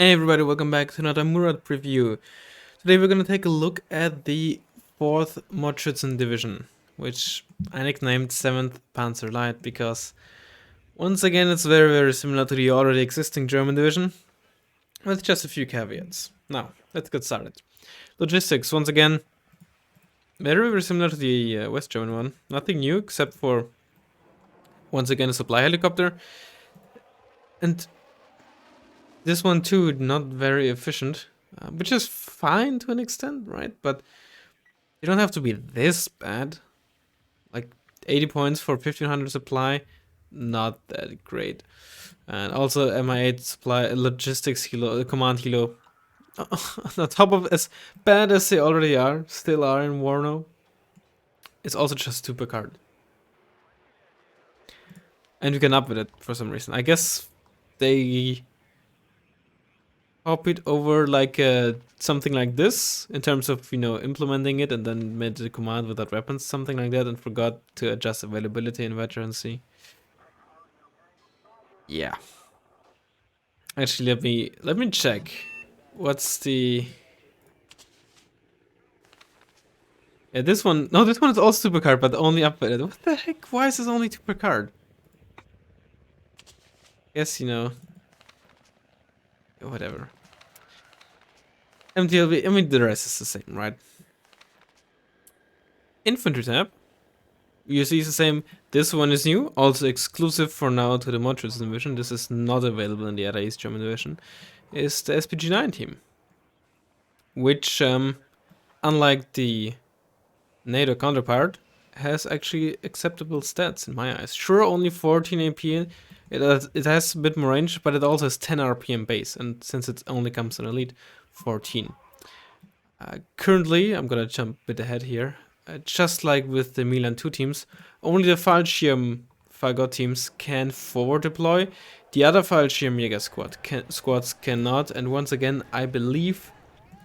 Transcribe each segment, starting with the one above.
Hey everybody, welcome back to another Murat preview. Today we're gonna take a look at the 4th Schützen division, which I nicknamed 7th Panzer Light because once again it's very similar to the already existing German division, with just a few caveats. Now, let's get started. Logistics, once again, very similar to the West German one. Nothing new except for, once again, a supply helicopter. And this one too, not very efficient, which is fine to an extent, right? But you don't have to be this bad. Like 80 points for 1500 supply, not that great. And also MI8 supply logistics helo, command helo. On top of as bad as they already are, still are in WARNO, it's also just 2 per card. And you can up with it for some reason. I guess they copied over like something like this in terms of, implementing it, and then made the command without weapons, something like that, and forgot to adjust availability in veterancy. Yeah. Actually, let me check. What's the... Yeah, this one... No, this one is also 2 per card, but only upgraded. What the heck? Why is this only 2 per card? Guess, whatever. MTLB, I mean, the rest is the same, right? Infantry tab. You see it's the same. This one is new, also exclusive for now to the Schützen division. This is not available in the other East German division. Is the SPG-9 team, which, unlike the NATO counterpart, has actually acceptable stats in my eyes. Sure, only 14 AP. It has a bit more range, but it also has 10 RPM base, and since it only comes in Elite, 14. Currently, I'm gonna jump a bit ahead here. Just like with the Milan 2 teams, only the Fallschirm Fagot teams can forward deploy. The other Fallschirm Jäger squads cannot, and once again, I believe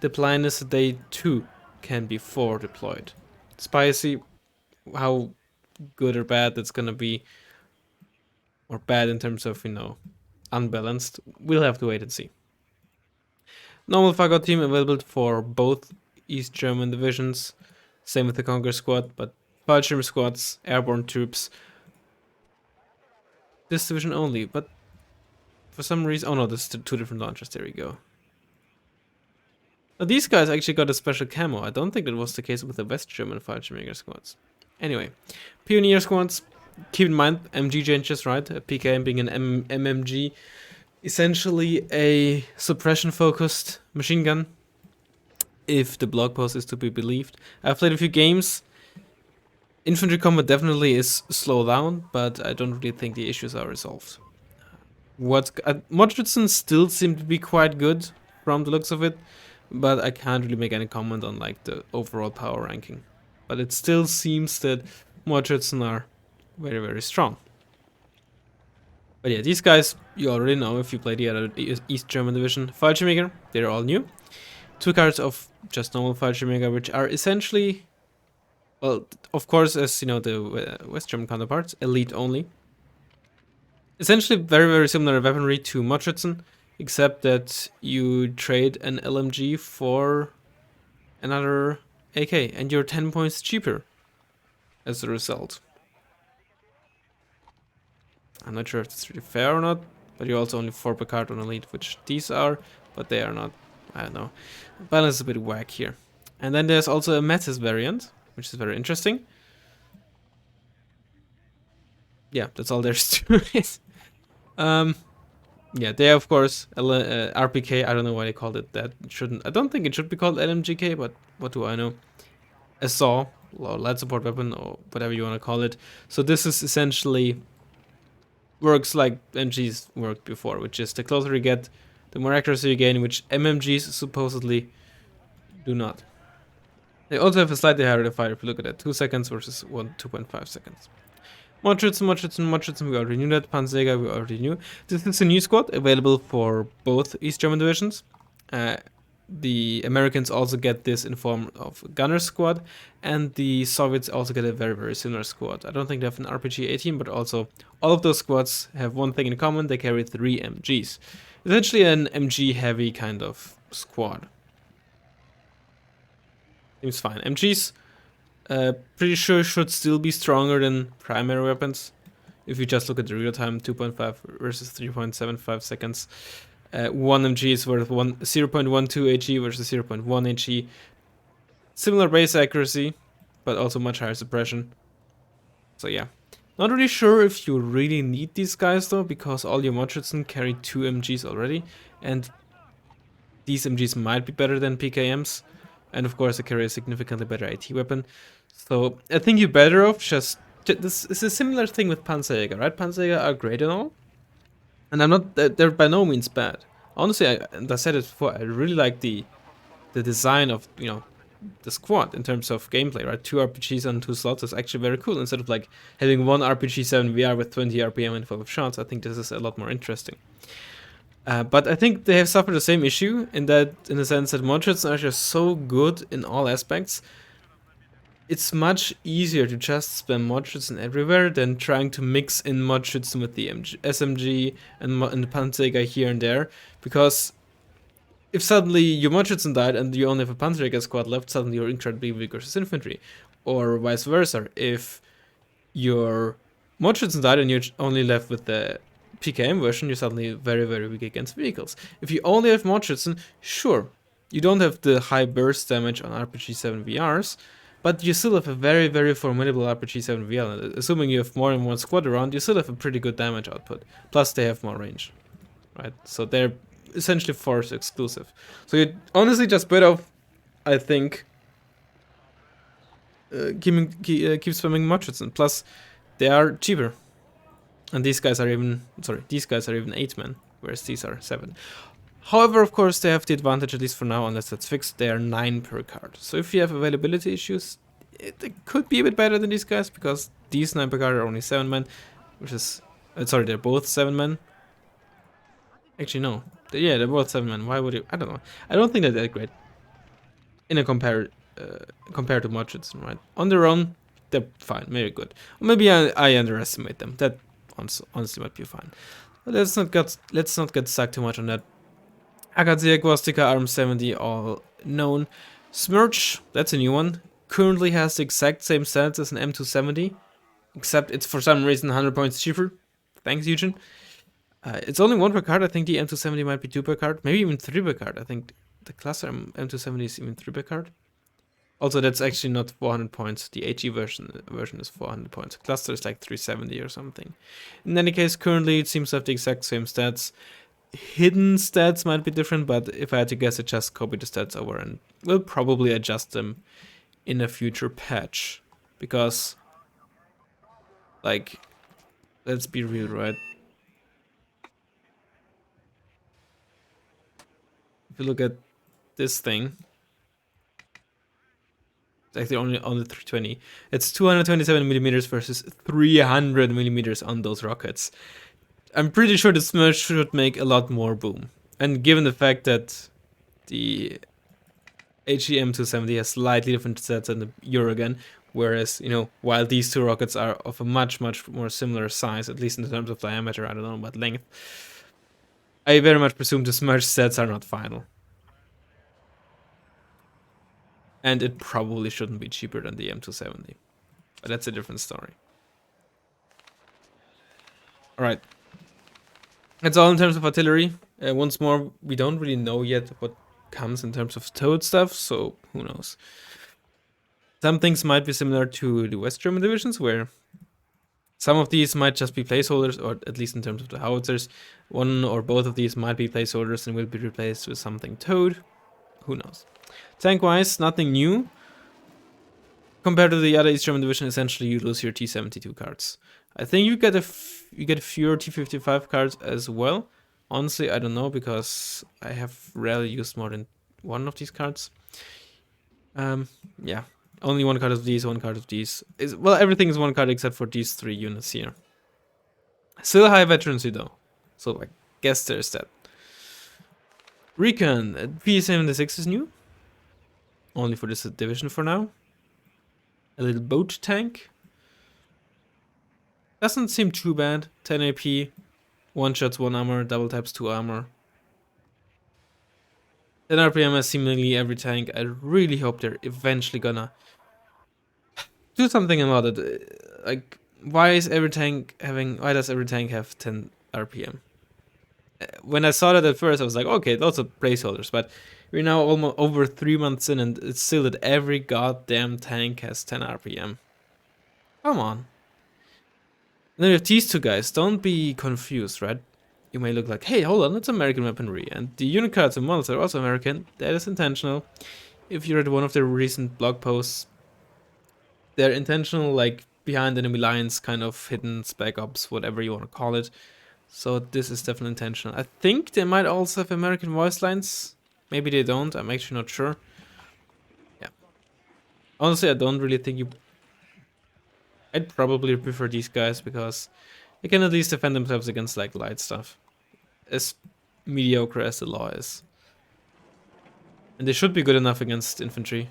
the plan is that they too can be forward deployed. Spicy, how good or bad that's gonna be, or bad in terms of, unbalanced, we'll have to wait and see. Normal Fagot team available for both East German divisions. Same with the Conquer squad, but Fallschirm squads, airborne troops. This division only, but for some reason... Oh no, there's 2 different launchers, there we go. Now these guys actually got a special camo. I don't think that was the case with the West German Fallschirmjäger squads. Anyway, Pioneer squads, keep in mind, MG changes, right? A PKM being an MMG, essentially a suppression-focused machine gun, if the blog post is to be believed. I've played a few games. Infantry combat definitely is slowed down, but I don't really think the issues are resolved. Schützen still seem to be quite good from the looks of it, but I can't really make any comment on like the overall power ranking. But it still seems that Schützen are very strong. But yeah, these guys you already know if you play the other East German division. Fallschirmjäger, they're all new. 2 cards of just normal Fallschirmjäger, which are essentially, well, of course, as you know, the West German counterparts, elite only. Essentially very similar weaponry to Schützen, except that you trade an LMG for another AK, and you're 10 points cheaper as a result. I'm not sure if that's really fair or not, but you're also only 4 per card on elite, which these are, but they are not. I don't know. Balance is a bit whack here. And then there's also a Metis variant, which is very interesting. Yeah, that's all there's to it. Yeah, they of course RPK. I don't know why they called it that. It shouldn't. I don't think it should be called LMGK, but what do I know? A SAW, or light support weapon, or whatever you want to call it. So this is essentially works like MGs worked before, which is the closer you get, the more accuracy you gain, which MMGs supposedly do not. They also have a slightly higher fire if you look at it. 2 seconds versus 2.5 seconds. Schützen, we already knew that. Panzerjäger, we already knew. This is a new squad available for both East German divisions. The Americans also get this in form of Gunner squad, and the Soviets also get a very similar squad. I don't think they have an RPG 18, but also all of those squads have one thing in common: they carry 3 MGs. Essentially an MG heavy kind of squad. Seems fine. MGs, pretty sure should still be stronger than primary weapons. If you just look at the real time, 2.5 versus 3.75 seconds. 1 MG is worth 0.12 HE versus 0.1 HE. Similar base accuracy, but also much higher suppression. So yeah. Not really sure if you really need these guys though, because all your Schützen carry 2 MGs already, and these MGs might be better than PKMs, and of course they carry a significantly better AT weapon. So I think you're better off just... This is a similar thing with Panzerjäger, right? Panzerjäger are great and all, and I'm not... They're by no means bad. Honestly, and I said it before, I really like the design of, you know, the squad in terms of gameplay, right? 2 RPGs on 2 slots is actually very cool. Instead of like having 1 RPG 7 VR with 20 RPM and full of shots, I think this is a lot more interesting. But I think they have suffered the same issue in the sense that Schützen are just so good in all aspects. It's much easier to just spam Schützen everywhere than trying to mix in Schützen with the SMG and the Panzerjäger here and there, because if suddenly your Schützen died and you only have a Panzerjäger squad left, suddenly you're incredibly weak versus infantry. Or vice versa. If your Schützen died and you're only left with the PKM version, you're suddenly very, very weak against vehicles. If you only have Schützen, sure, you don't have the high burst damage on RPG 7 VRs, but you still have a very, very formidable RPG 7 VR. Assuming you have more than 1 squad around, you still have a pretty good damage output. Plus they have more range, right? So they're essentially force exclusive. So you honestly just better off, I think, keep spamming Schützen. Plus, they are cheaper, and these guys are even 8 men, whereas these are 7. However, of course, they have the advantage, at least for now, unless that's fixed. They are 9 per card. So if you have availability issues, it could be a bit better than these guys, because these 9 per card are only 7 men, which is they're both 7 men. Actually, no. Yeah, they're both 7 men. Why would you? I don't know. I don't think they're that great in a compared to Schützen, right? On their own, they're fine, very good. Or maybe I underestimate them. That honestly might be fine. But let's not get stuck too much on that. Akadze, Gwastika, Arm 70, all known. Smirch, that's a new one. Currently has the exact same stats as an M270, except it's for some reason 100 points cheaper. Thanks, Eugen. It's only 1 per card. I think the M270 might be 2 per card, maybe even 3 per card. I think the cluster M270 is even 3 per card. Also, that's actually not 400 points. The HE version is 400 points. Cluster is like 370 or something. In any case, currently it seems to have the exact same stats. Hidden stats might be different, but if I had to guess, I just copy the stats over and we'll probably adjust them in a future patch. Because, like, let's be real, right? If you look at this thing, it's actually only on the 320. It's 227 millimeters versus 300 millimeters on those rockets. I'm pretty sure the Smash should make a lot more boom. And given the fact that the HEM 270 has slightly different stats than the Eurogun, whereas, you know, while these 2 rockets are of a much, much more similar size, at least in terms of diameter, I don't know about length, I very much presume the Smash stats are not final. And it probably shouldn't be cheaper than the M270. But that's a different story. Alright. That's all in terms of artillery. Once more, we don't really know yet what comes in terms of towed stuff, so who knows. Some things might be similar to the West German divisions, where some of these might just be placeholders, or at least in terms of the howitzers. One or both of these might be placeholders and will be replaced with something towed. Who knows. Tank-wise, nothing new. Compared to the other East German division, essentially you lose your T-72 cards. I think you get fewer T-55 cards as well. Honestly, I don't know, because I have rarely used more than 1 of these cards. Yeah, only 1 card of these, 1 card of these. Well, everything is 1 card except for these 3 units here. Still high veterancy though, so I guess there's that. Recon, P76 is new. Only for this division for now. A little boat tank. Doesn't seem too bad. 10 AP, 1 shots, 1 armor, double types, 2 armor. 10 RPM is seemingly every tank. I really hope they're eventually gonna do something about it. Like, why does every tank have 10 RPM? When I saw that at first, I was like, okay, those are placeholders. But we're now almost over 3 months in, and it's still that every goddamn tank has 10 RPM. Come on. And then we have these two guys. Don't be confused, right? You may look like, hey, hold on, it's American weaponry. And the unit cards and models are also American. That is intentional. If you read one of their recent blog posts, they're intentional, like behind enemy lines, kind of hidden spec ops, whatever you want to call it. So this is definitely intentional. I think they might also have American voice lines. Maybe they don't. I'm actually not sure. Yeah. Honestly, I don't really think you... I'd probably prefer these guys because they can at least defend themselves against like light stuff. As mediocre as the law is. And they should be good enough against infantry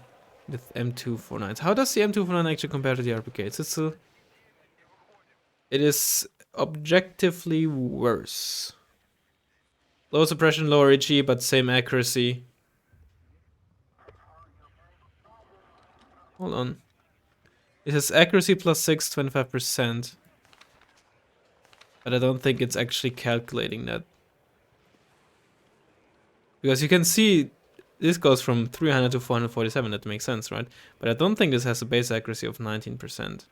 with M249s. How does the M249 actually compare to the RPKs? It is objectively worse. Low suppression, lower HE, but same accuracy. Hold on. It has accuracy plus 6, 25%. But I don't think it's actually calculating that. Because you can see this goes from 300 to 447, that makes sense, right? But I don't think this has a base accuracy of 19%.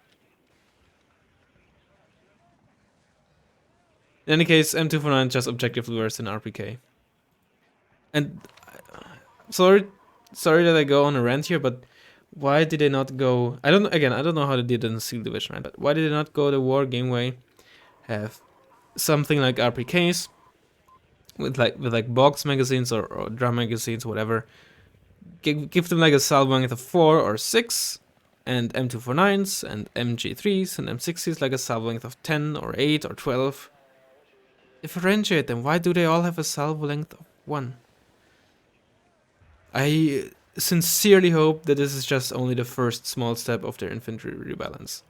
In any case, M249 is just objectively worse than RPK. And sorry that I go on a rant here, but why did they not go... I don't know how they did in the Steel Division, right? But why did they not go the war game way? Have something like RPKs with like box magazines or drum magazines, whatever. Give them like a salvo length of 4 or 6, and M249s and MG3s and M60s like a salvo length of 10 or 8 or 12. Differentiate them. Why do they all have a salvo length of 1? I sincerely hope that this is just only the first small step of their infantry rebalance.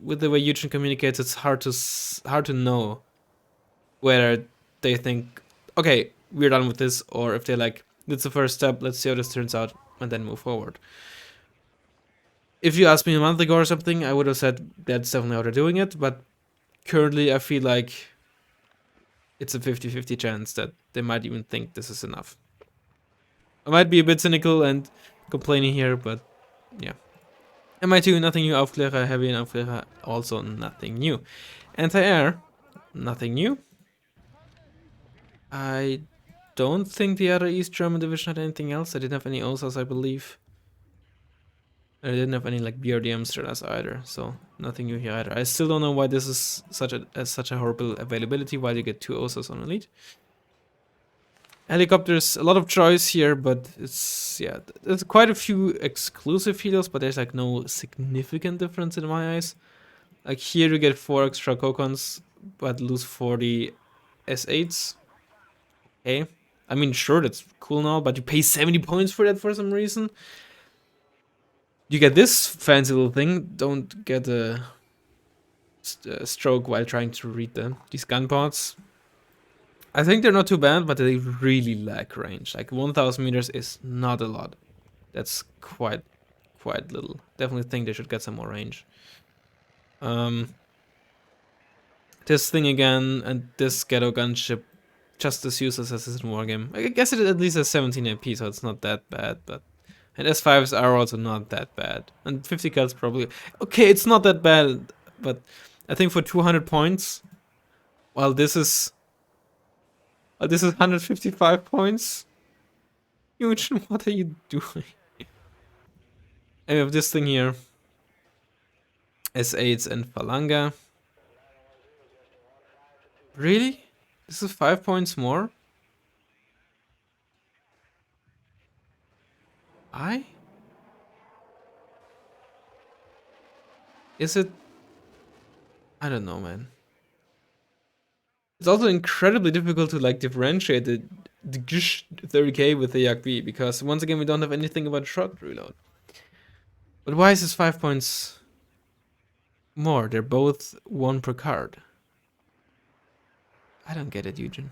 With the way Eugene communicates, it's hard to know whether they think, okay, we're done with this, or if they're like, it's the first step, let's see how this turns out, and then move forward. If you asked me a month ago or something, I would have said that's definitely how they're doing it, but currently I feel like it's a 50-50 chance that they might even think this is enough. I might be a bit cynical and complaining here, but yeah. MI2, nothing new. Aufklärer, heavy and Aufklärer, also nothing new. Anti-air, nothing new. I don't think the other East German division had anything else. I didn't have any OSAs, I believe. I didn't have any like BRDM stratas either, so nothing new here either. I still don't know why this is such a horrible availability. Why do you get 2 OSAs on Elite? Helicopters, a lot of choice here, but it's, yeah, there's quite a few exclusive helos, but there's like no significant difference in my eyes. Like here you get 4 extra Kokons, but lose 40 S8s. Okay, I mean, sure, that's cool now, but you pay 70 points for that for some reason. You get this fancy little thing, don't get a stroke while trying to read them. These gun pods, I think they're not too bad, but they really lack range. Like 1000 meters is not a lot. That's quite little. Definitely think they should get some more range. This thing again, and this ghetto gunship, just as useless as this in Wargame. I guess it at least has 17 AP, so it's not that bad, but... And S5s are also not that bad. And 50 kills probably... Okay, it's not that bad, but I think for 200 points, while this is 155 points. Huge, what are you doing? And we have this thing here. S8s and Falanga. Really? This is 5 points more? Is it? I don't know, man. It's also incredibly difficult to like differentiate the Gish 30k with the Yak B, because once again we don't have anything about shot reload. But why is this 5 points more? They're both 1 per card. I don't get it, Eugen.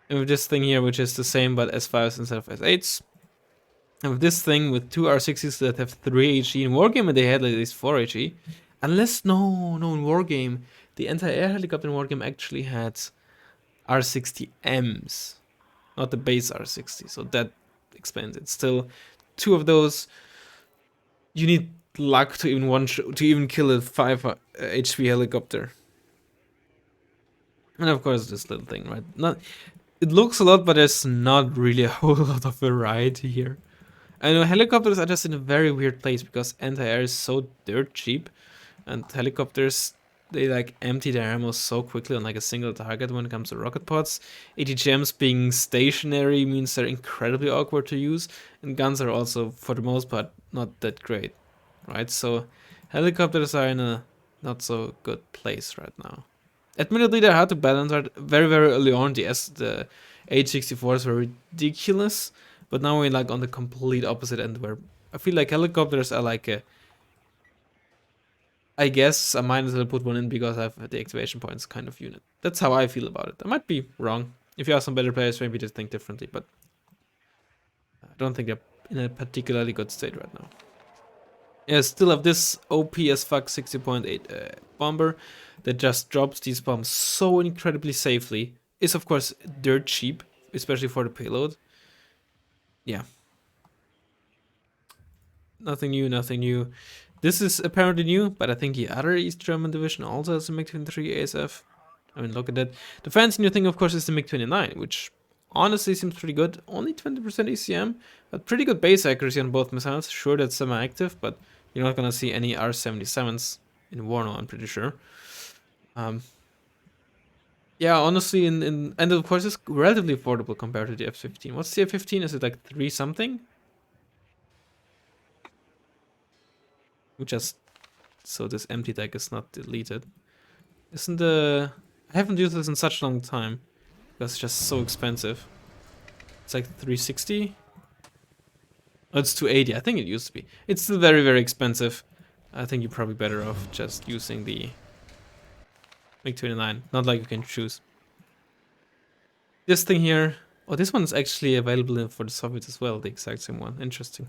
And with this thing here, which is the same but S5s instead of S8s. And with this thing with 2 R60s that have 3 HE. In Wargame they had at least 4 HE. Unless, no, in Wargame, the anti-air helicopter in Wargame actually had R60Ms. Not the base R60, so that explains it. Still, 2 of those, you need luck to even kill a 5 HP helicopter. And of course this little thing, right? It looks a lot, but there's not really a whole lot of variety here. I know helicopters are just in a very weird place because anti-air is so dirt cheap, and helicopters, they like empty their ammo so quickly on like a single target when it comes to rocket pods. ATGMs being stationary means they're incredibly awkward to use, and guns are also, for the most part, not that great, right? So helicopters are in a not so good place right now. Admittedly, they're hard to balance. Right? Very, very early on, the H-64s were ridiculous, but now we're like on the complete opposite end, where I feel like helicopters are like a, I guess I might as well put one in because I have the activation points kind of unit. That's how I feel about it. I might be wrong. If you have some better players, maybe just think differently, but I don't think they're in a particularly good state right now. Yeah, still have this OP as fuck 60.8 bomber that just drops these bombs so incredibly safely. Is of course dirt cheap, especially for the payload. Yeah. Nothing new, nothing new. This is apparently new, but I think the other East German division also has a MiG-29 ASF. I mean, look at that. The fancy new thing, of course, is the MiG-29, which honestly seems pretty good. Only 20% ECM, but pretty good base accuracy on both missiles. Sure, that's semi-active, but you're not gonna see any R-77s in WARNO, I'm pretty sure. Yeah, honestly, and of course, it's relatively affordable compared to the F-15. What's the F-15? Is it like 3 something? We just, so this empty deck is not deleted. Isn't the, I haven't used this in such a long time because it's just so expensive. It's like 360. Oh, it's 280. I think it used to be. It's still very, very expensive. I think you're probably better off just using the MiG-29. Not like you can choose. This thing here. Oh, this one's actually available for the Soviets as well. The exact same one. Interesting.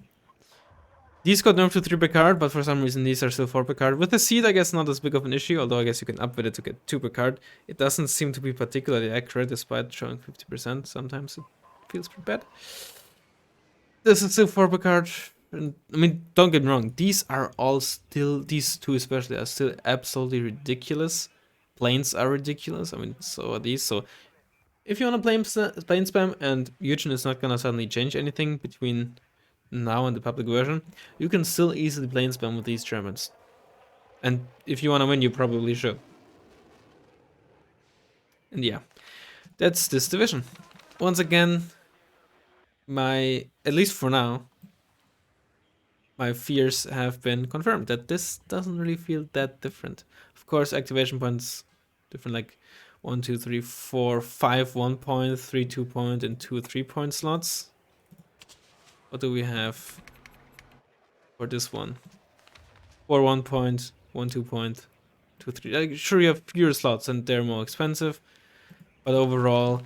These got nerfed to 3 per card, but for some reason these are still 4 per card. With the seat, I guess not as big of an issue, although I guess you can upgrade it to get 2 per card. It doesn't seem to be particularly accurate, despite showing 50%. Sometimes it feels pretty bad. This is still 4 per card. And, I mean, don't get me wrong, these are all still, these two especially, are still absolutely ridiculous. Planes are ridiculous, I mean, so are these. So, if you want to plane spam, and Eugen is not gonna suddenly change anything between now and the public version, you can still easily plane spam with these Germans. And if you want to win, you probably should. And yeah, that's this division. Once again, at least for now, my fears have been confirmed that this doesn't really feel that different. Of course, activation points different, like 1, 2, 3, 4, 5 1 point, 3 2 point, and 2 3 point slots. What do we have for this one? 4 1 point, 1 2 point, 2 3. Like, sure, you have fewer slots and they're more expensive, but overall,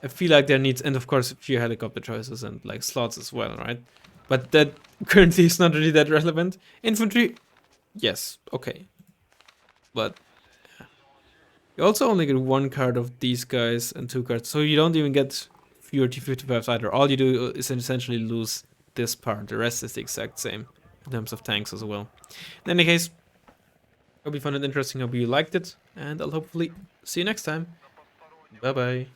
I feel like there needs, and of course, fewer helicopter choices and like slots as well, right? But that currently is not really that relevant. Infantry, yes, okay, but yeah. You also only get 1 card of these guys and 2 cards, so you don't even get fewer T-55s either. All you do is essentially lose this part. The rest is the exact same in terms of tanks as well. In any case, hope you found it interesting, hope you liked it, and I'll hopefully see you next time. Bye bye.